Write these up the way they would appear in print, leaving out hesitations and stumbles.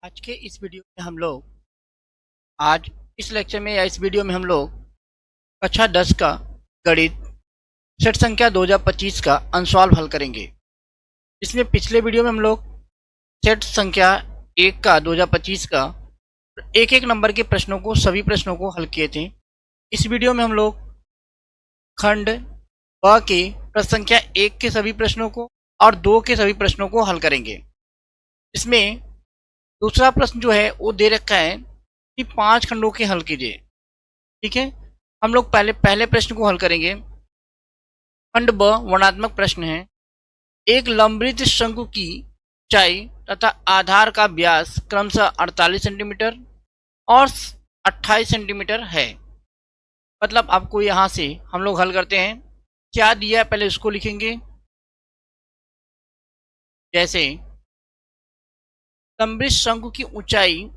आज के इस वीडियो में हम लोग आज इस लेक्चर में या इस वीडियो में हम लोग कक्षा 10 का गणित सेट संख्या 2025 का अनसॉल्व हल करेंगे। इसमें पिछले वीडियो में हम लोग सेट संख्या 1 का 2025 का एक एक नंबर के प्रश्नों को सभी प्रश्नों को हल किए थे। इस वीडियो में हम लोग खंड ब के प्रश्न संख्या 1 के सभी प्रश्नों को और 2 के सभी प्रश्नों को हल करेंगे। इसमें दूसरा प्रश्न जो है वो दे रखा है कि 5 खंडों के हल कीजिए। ठीक है, हम लोग पहले प्रश्न को हल करेंगे। खंड ब वर्णात्मक प्रश्न है। एक लंबवृत्त शंकु की ऊंचाई तथा आधार का व्यास क्रमशः 48 सेंटीमीटर और 28 सेंटीमीटर है। मतलब आपको यहाँ से हम लोग हल करते हैं। क्या दिया है पहले उसको लिखेंगे। जैसे लंबवृत्त शंकु की ऊंचाई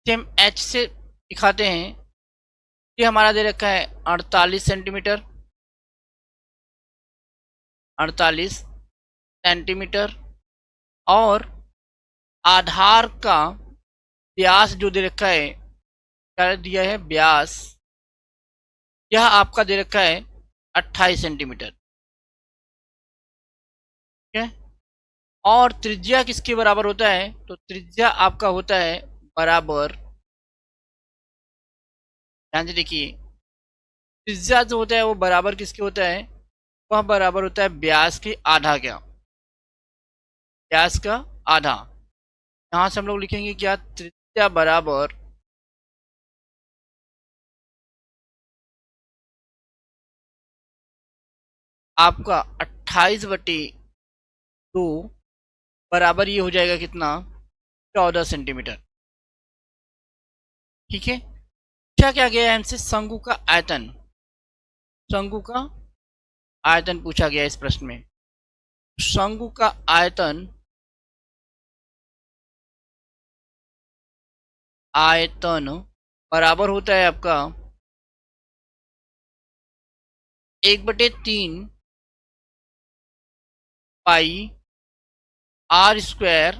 हम एच से दिखाते हैं। ये हमारा दे रखा है 48 सेंटीमीटर, 48 सेंटीमीटर और आधार का व्यास जो दे रखा है, क्या दिया है व्यास, यह आपका दे रखा है 28 सेंटीमीटर। ठीक है, और त्रिज्या किसके बराबर होता है, तो त्रिज्या आपका होता है बराबर, ध्यान से देखिए, त्रिज्या जो होता है वो बराबर किसके होता है, वह बराबर होता है व्यास के आधा का, व्यास का आधा। यहां से हम लोग लिखेंगे क्या, त्रिज्या बराबर आपका 28/2 बराबर ये हो जाएगा कितना, 14 सेंटीमीटर। ठीक है, क्या गया है हमसे, शंकु का आयतन, शंकु का आयतन पूछा गया इस प्रश्न में। शंकु का आयतन बराबर होता है आपका 1/3 पाई आर स्क्वायर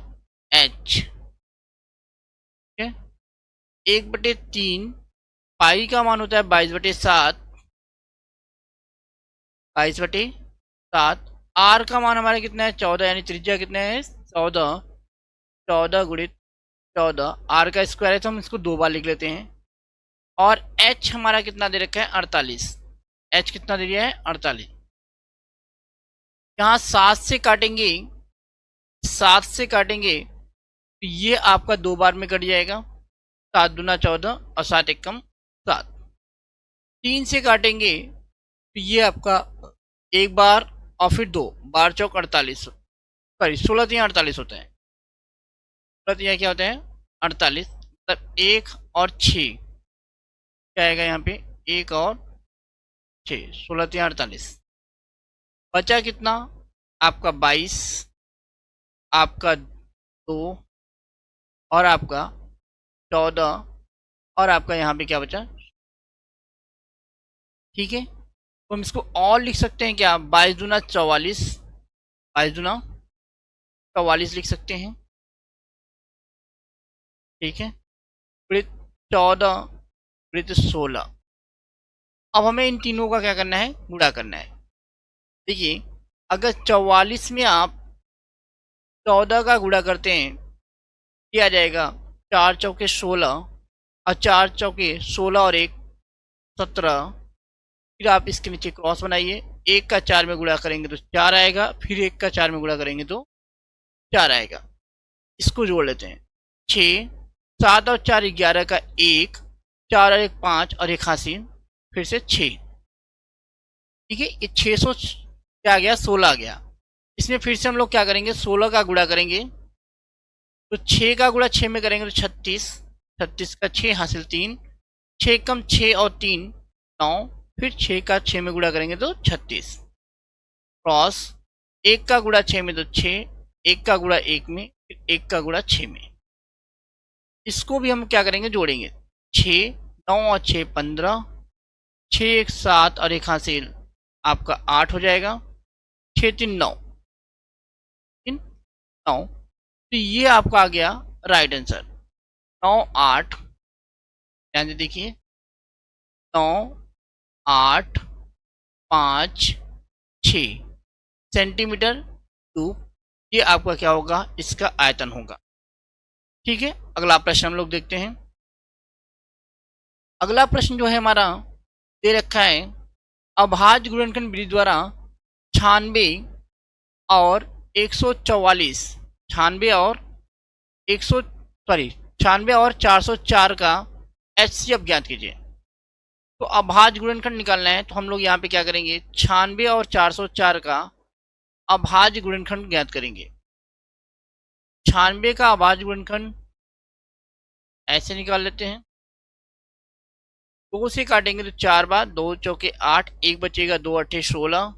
एच। ठीक है, 1/3 पाई का मान होता है 22/7, 22/7। आर का मान हमारा कितना है 14, यानी त्रिज्या कितना है 14, 14 गुणित 14, आर का स्क्वायर है तो हम इसको 2 बार लिख लेते हैं। और एच हमारा कितना दे रखा है 48, एच कितना दे दिया है 48। यहाँ 7 से काटेंगे, 7 से काटेंगे तो ये आपका 2 बार में कट जाएगा, 7 दूना 14 और 7 एकम 7। 3 से काटेंगे तो ये आपका 1 बार और फिर 2 बार, चौक 48, सॉरी 16 3 48 होता है, 16 3 क्या होता है 48, मतलब 1 और 6 क्या आएगा यहाँ पे, 1 और 6, 16 3 48। बचा कितना आपका 22, आपका 2 और आपका 14 और आपका यहाँ पे क्या बचा। ठीक है, तो हम इसको और लिख सकते हैं क्या, 22 दूना 44, 22 दूना 44 लिख सकते हैं। ठीक है, वृत्त 14 वृत्त 16। अब हमें इन तीनों का क्या करना है, गुणा करना है। देखिए, अगर 44 में आप 14 का गुणा करते हैं क्या आ जाएगा, 4 चौके 16 और 4 चौके 16 और 1 17। फिर आप इसके नीचे क्रॉस बनाइए, 1 का 4 में गुणा करेंगे तो 4 आएगा, फिर 1 का 4 में गुणा करेंगे तो 4 आएगा। इसको जोड़ लेते हैं, 6 7 और 4 11 का 1, 4 और 1 5 और 1 हासिल, फिर से 6। ठीक है, ये 600 क्या आ गया 16 आ गया। इसमें फिर से हम लोग क्या करेंगे, 16 का गुणा करेंगे तो 6 का गुणा 6 में करेंगे तो 36, 36 का 6 हासिल 3, 6 कम 6 और 3 9, फिर 6 का 6 में गुणा करेंगे तो 36, क्रॉस 1 का गुणा 6 में तो 6, 1 का गुणा 1 में फिर 1 का गुणा 6 में। इसको भी हम क्या करेंगे, जोड़ेंगे। 6 9 और 6 15, 6 1 7 और एक हासिल आपका 8 हो जाएगा। 6 3 9, 3 9, तो ये आपका आ गया राइट आंसर। 9 8, ध्यान से देखिए, 9 8 5 6 सेंटीमीटर क्यूब, ये आपका क्या होगा, इसका आयतन होगा। ठीक है, अगला प्रश्न हम लोग देखते हैं। अगला प्रश्न जो है हमारा दे रखा है, अभाज्य गुणनखंड विधि द्वारा 96 और 144, 96 और 404 का HCF ज्ञात कीजिए। तो अभाज्य गुणनखंड निकालना है, तो हम लोग यहाँ पे क्या करेंगे, 96 और 404 का अभाज्य गुणनखंड ज्ञात करेंगे। 96 का अभाज्य गुणनखंड ऐसे निकाल लेते हैं, 2 से काटेंगे तो 4 बार, 2 चौके 8, 1 बचेगा, 2 अट्ठे 16,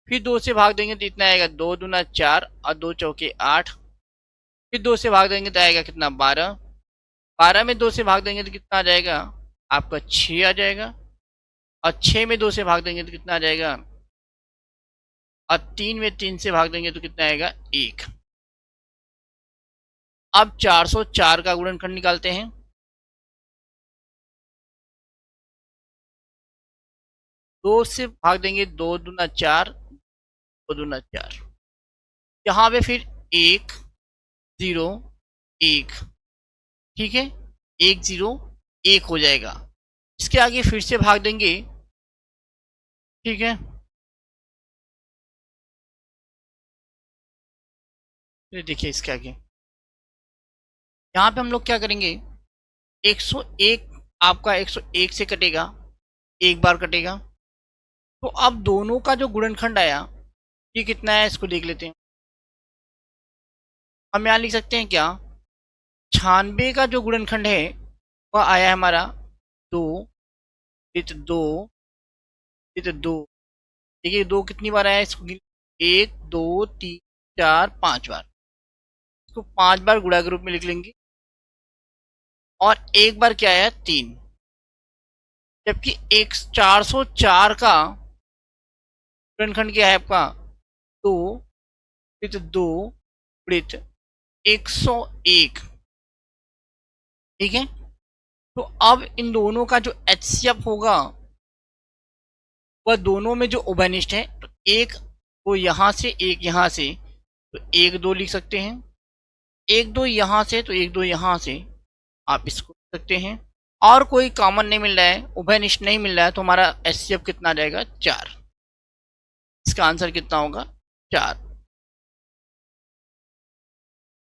फिर 2 से भाग देंगे तो इतना आएगा, 2 दूना 4 और 2 चौके 8, फिर 2 से भाग देंगे तो आएगा कितना, 12, 12 में 2 से भाग देंगे तो कितना आ जाएगा आपका, 6 आ जाएगा, और 6 में 2 से भाग देंगे तो कितना आ जाएगा, और 3 में 3 से भाग देंगे तो कितना आएगा, 1। अब 404 का गुणनखंड निकालते हैं। 2 से भाग देंगे, 2 दूना 4, 2 दूना 4, यहाँ पे फिर 1 0 1, ठीक है, 1 0 1 हो जाएगा। इसके आगे फिर से भाग देंगे, ठीक है, फिर देखिए इसके आगे यहाँ पे हम लोग क्या करेंगे, 101 आपका 101 से कटेगा, एक बार कटेगा, तो अब दोनों का जो गुणनखंड आया ये कितना है, इसको देख लेते हैं। हम यहाँ लिख सकते हैं क्या, 96 का जो गुणनखंड है वह आया है हमारा 2 2 2। देखिए 2 कितनी बार आया है, इसको 1 2 3 4 5 बार, इसको 5 बार गुणा के रूप में लिख लेंगे, और एक बार क्या आया, 3, जबकि 404 का गुणनखंड क्या है आपका, 2 2 101, ठीक है। तो अब इन दोनों का जो HCF होगा वह दोनों में जो उभयनिष्ठ है, तो एक तो यहाँ से, एक यहाँ से, तो 1 2 लिख सकते हैं, 1 2 यहाँ से, तो 1 2 यहाँ से, आप इसको लिख सकते हैं। और कोई कॉमन नहीं मिल रहा है, उभयनिष्ठ नहीं मिल रहा है, तो हमारा HCF कितना आ जाएगा, 4। इसका आंसर कितना होगा, 4।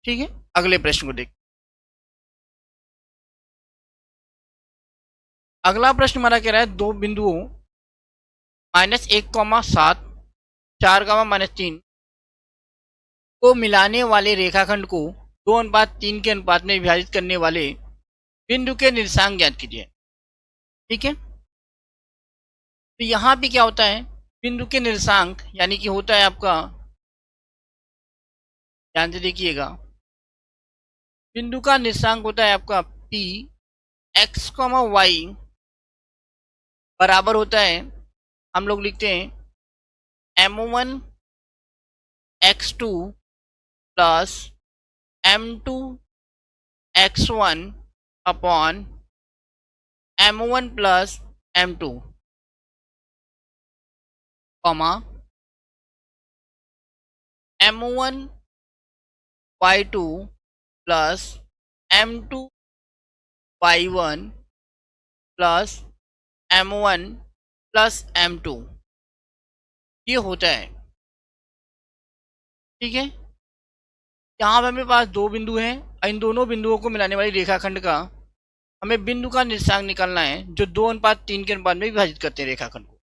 ठीक है, अगले प्रश्न को देख। अगला प्रश्न हमारा कह रहा है, दो बिंदुओं -1,7 4,-3 को मिलाने वाले रेखाखंड को 2:3 के अनुपात में विभाजित करने वाले बिंदु के निर्देशांक ज्ञात कीजिए। ठीक है, तो यहाँ पे क्या होता है, बिंदु के निर्देशांक यानी कि होता है आपका, ध्यान से देखिएगा, बिंदु का निर्देशांक होता है आपका P x, y बराबर होता है, हम लोग लिखते हैं M1 x2 plus M2 x1 upon M1 plus M2, comma M1 y2 plus M2 y1 plus M1 plus M2, ये होता है। ठीक है, यहाँ पे हमारे पास दो बिंदु हैं, इन दोनों बिंदुओं को मिलाने वाली रेखाखंड का हमें बिंदु का निर्देशांक निकालना है जो 2:3 के अनुपात में विभाजित करते हैं रेखाखंड को।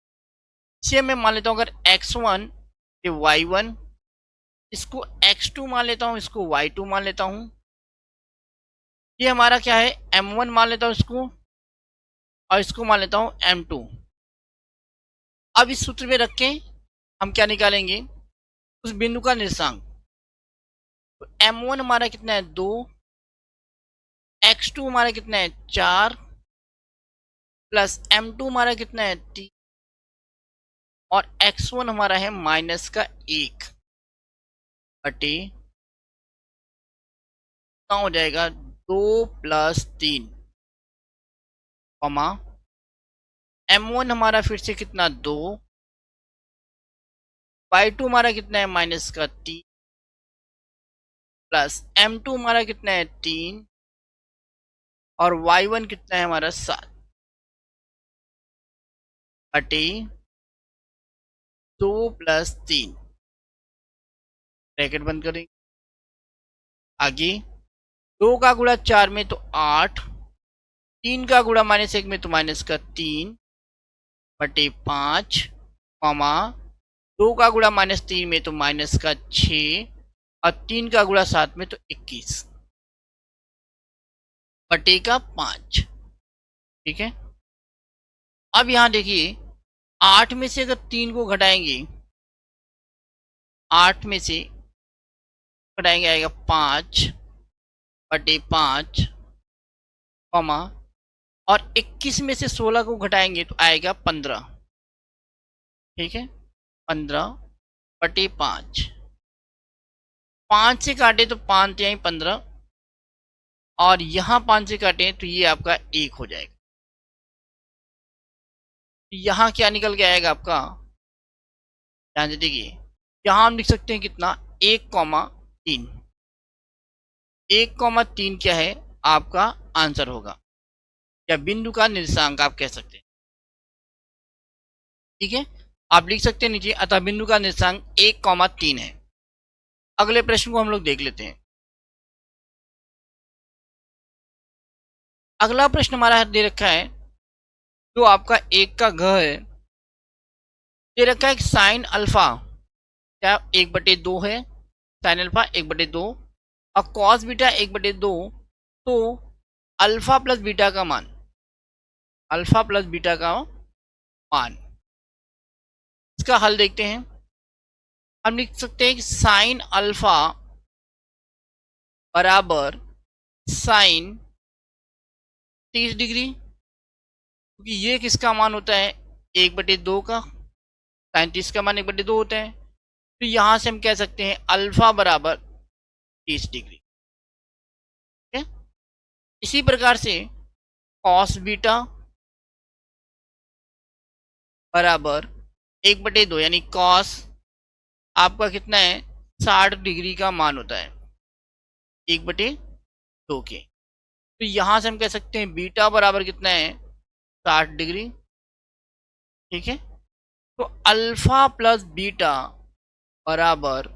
इसे मैं मान लेता हूँ अगर x1 ये y1, इसको x2 मान लेता हूँ, इसको y2 मान लेता हूँ, ये हमारा क्या है M1 मान लेता हूँ इसको, और इसको मान लेता हूँ M2। अब इस सूत्र में रख के हम क्या निकालेंगे, उस बिंदु का निर्देशांक। तो m1 हमारा कितना है 2, x2 हमारा कितना है 4 प्लस m2 हमारा कितना है 3 और x1 हमारा है माइनस का 1 बटे कितना हो जाएगा 2 प्लस 3 कॉमा m1 हमारा फिर से कितना 2, y2 हमारा कितना है माइनस का 3 प्लस m2 हमारा कितना है 3 और y1 कितना है हमारा 7 बटे 2 प्लस 3 ब्रैकेट बंद करेंगे। आगे 2 का गुणा 4 में तो 8, 3 का गुणा माइनस 1 में तो माइनस का 3 बटे 5 कॉमा 2 का गुणा माइनस 3 में तो माइनस का 6 और 3 का गुणा 7 में तो 21 बटे का 5। ठीक है, अब यहां देखिए 8 में से अगर 3 को घटाएंगे, 8 में से घटाएंगे आएगा 5 बटे 5 कॉमा और 21 में से 16 को घटाएंगे तो आएगा 15। ठीक है, 15 बटे 5, 5 से काटे तो 5 यहीं 15 और यहां 5 से काटे तो ये आपका 1 हो जाएगा। यहां क्या निकल के आएगा आपका, ध्यान से देखिए, यहां हम लिख सकते हैं कितना 1,3, 1,3 क्या है आपका आंसर होगा या बिंदु का निर्देशांक आप कह सकते हैं। ठीक है, आप लिख सकते हैं नीचे, अतः बिंदु का निर्देशांक 1,3 है। अगले प्रश्न को हम लोग देख लेते हैं। अगला प्रश्न हमारा दे रखा है, जो आपका 1 का घ है, दे रखा है साइन अल्फा क्या 1/2 है, साइन अल्फा 1/2 और कॉस बीटा 1/2, तो अल्फा प्लस बीटा का मान, अल्फा प्लस बीटा का मान, इसका हल देखते हैं। हम लिख सकते हैं कि साइन अल्फा बराबर साइन 30 डिग्री, क्योंकि ये किसका मान होता है 1/2 का, साइन 30 का मान 1/2 होता है, तो यहां से हम कह सकते हैं अल्फा बराबर 30 डिग्री। ठीक है, इसी प्रकार से कॉस बीटा बराबर 1/2 यानी कॉस आपका कितना है 60 डिग्री का मान होता है 1/2 के, तो यहां से हम कह सकते हैं बीटा बराबर कितना है 60 डिग्री। ठीक है, तो अल्फा प्लस बीटा बराबर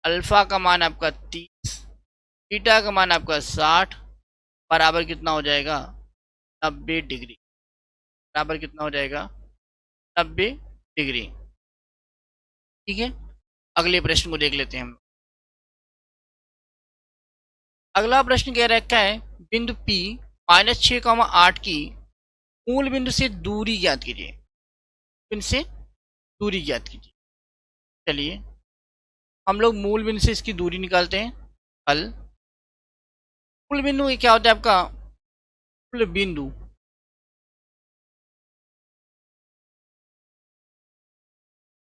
अल्फा का मान आपका 30, बीटा का मान आपका 60 बराबर कितना हो जाएगा 90 डिग्री, बराबर कितना हो जाएगा 90 डिग्री। ठीक है, अगले प्रश्न को देख लेते हैं हम। अगला प्रश्न कह रखा है बिंदु P -6,8 की मूल बिंदु से दूरी ज्ञात कीजिए, बिंदु से दूरी ज्ञात कीजिए। चलिए हम लोग मूल बिंदु से इसकी दूरी निकालते हैं। हल, मूल बिंदु क्या होता है आपका, मूल बिंदु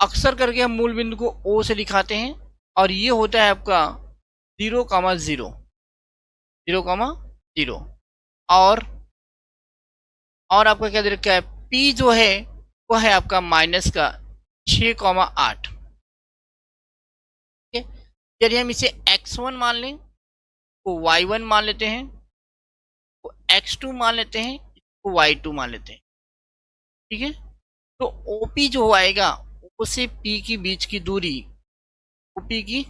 अक्सर करके हम मूल बिंदु को O से दिखाते हैं और ये होता है आपका 0,0, 0,0 और आपका क्या दे रखा है P जो है वो है आपका माइनस का 6,8। ठीक है, यदि हम इसे x1 मान लें तो y1 मान लेते हैं, तो x2 मान लेते हैं, तो y2 मान लेते हैं। ठीक है, तो OP जो आएगा O से P के बीच की दूरी, OP की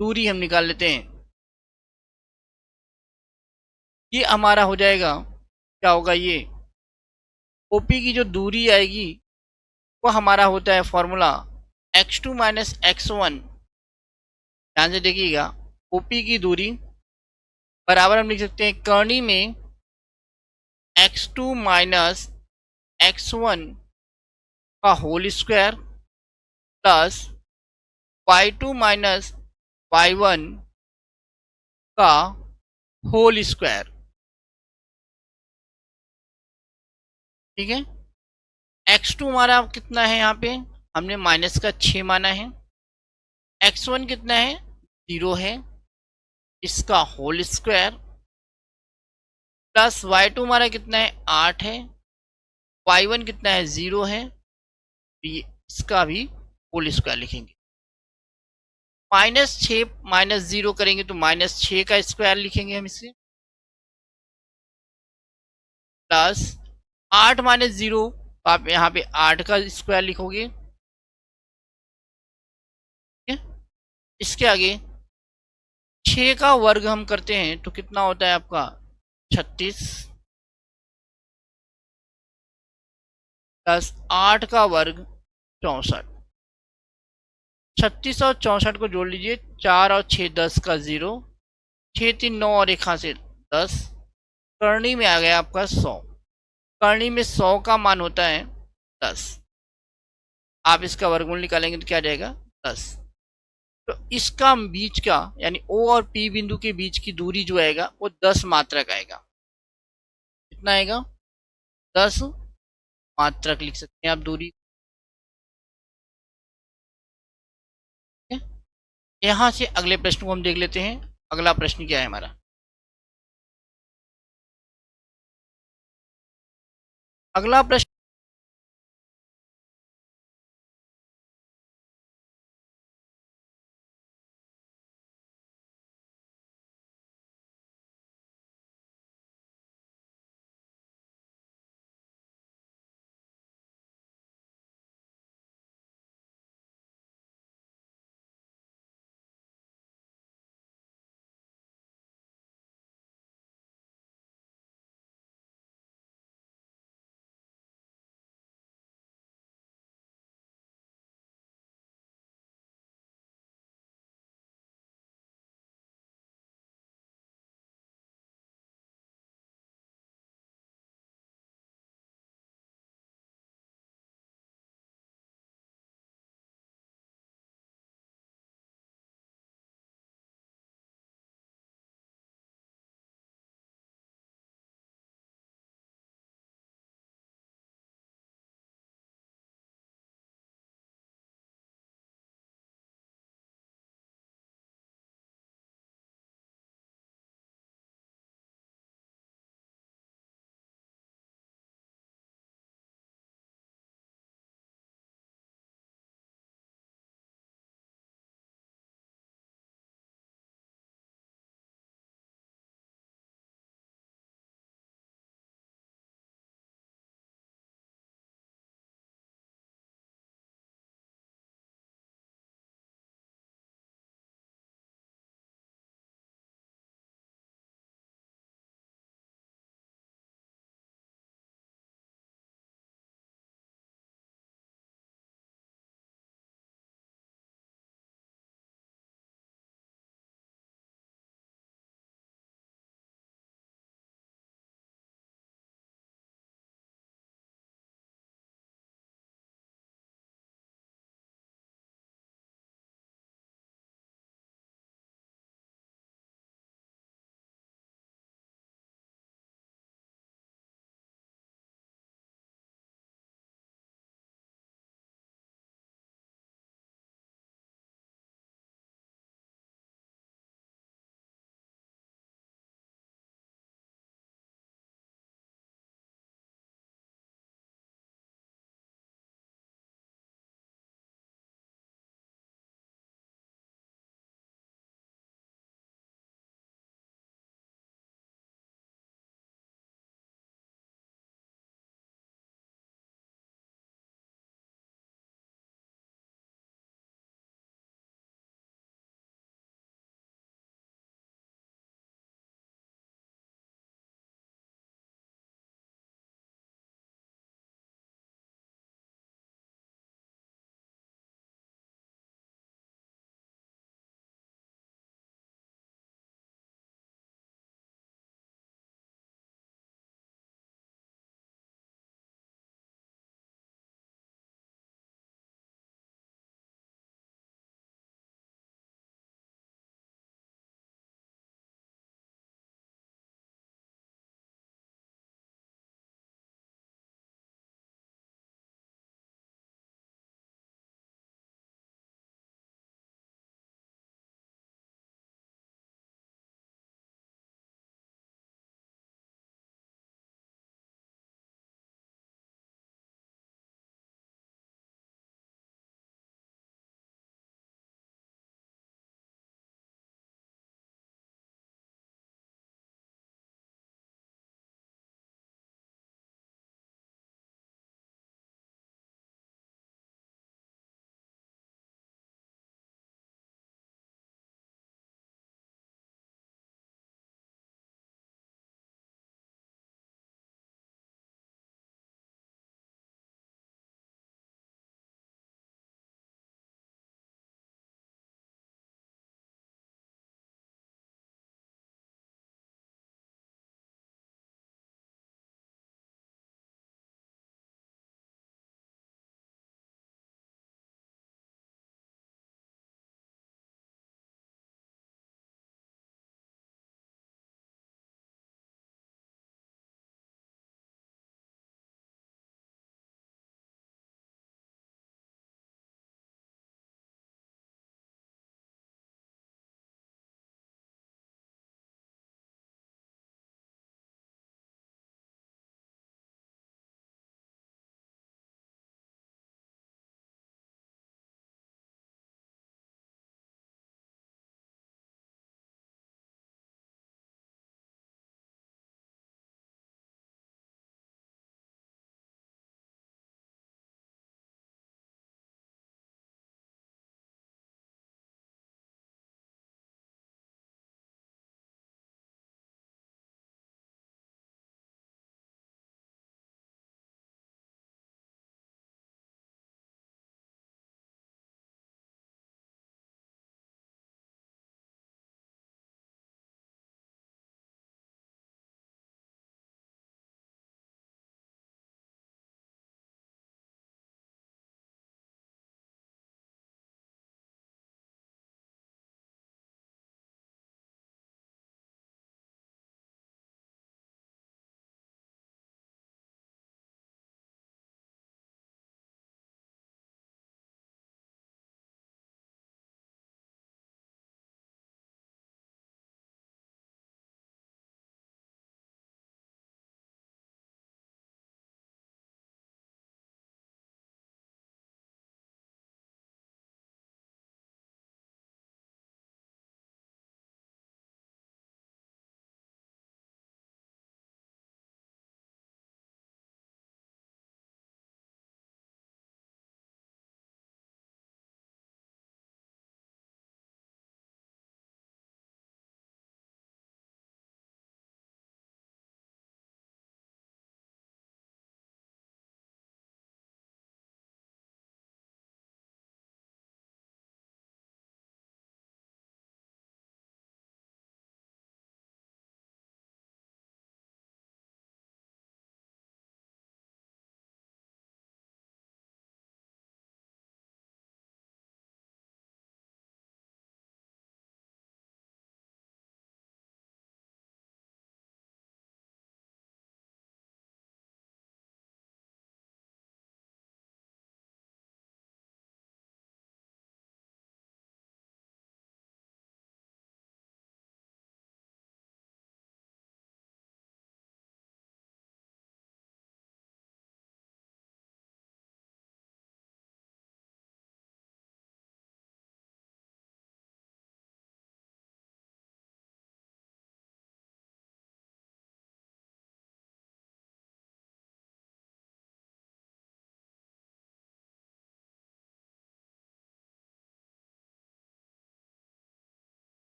दूरी हम निकाल लेते हैं, ये हमारा हो जाएगा, क्या होगा ये OP की जो दूरी आएगी वो हमारा होता है फॉर्मूला x2 माइनस x1। ध्यान से देखिएगा, OP की दूरी बराबर हम लिख सकते हैं कर्णी में x2 माइनस x1 का whole square plus y2 minus y1 का होल स्क्वायर। ठीक है, x2 हमारा कितना है, यहाँ पे हमने माइनस का 6 माना है। x1 कितना है, 0 है, इसका होल स्क्वायर प्लस y2 हमारा कितना है, 8 है, y1 कितना है, 0 है, ये इसका भी होल स्क्वायर लिखेंगे। -6 -0 करेंगे तो -6 का स्क्वायर लिखेंगे हम इसे, प्लस 8 -0 आप यहाँ पे 8 का स्क्वायर लिखोगे। ठीक है, इसके आगे 6 का वर्ग हम करते हैं तो कितना होता है आपका, 36 प्लस 8 का वर्ग 64। 36 और 64 को जोड़ लीजिए, 4 और 6 10 का 0, 6 3 9 और 1 से 10, करनी में आ गया आपका 100। करनी में 100 का मान होता है 10। आप इसका वर्गमूल निकालेंगे तो क्या जाएगा, 10। तो इसका बीच का यानी O और P बिंदु के बीच की दूरी जो आएगा वो 10 मात्रक आएगा। कितना आएगा, 10 मात्रक लिख सकते हैं आप दूरी। यहां से अगले प्रश्न को हम देख लेते हैं। अगला प्रश्न क्या है हमारा, अगला प्रश्न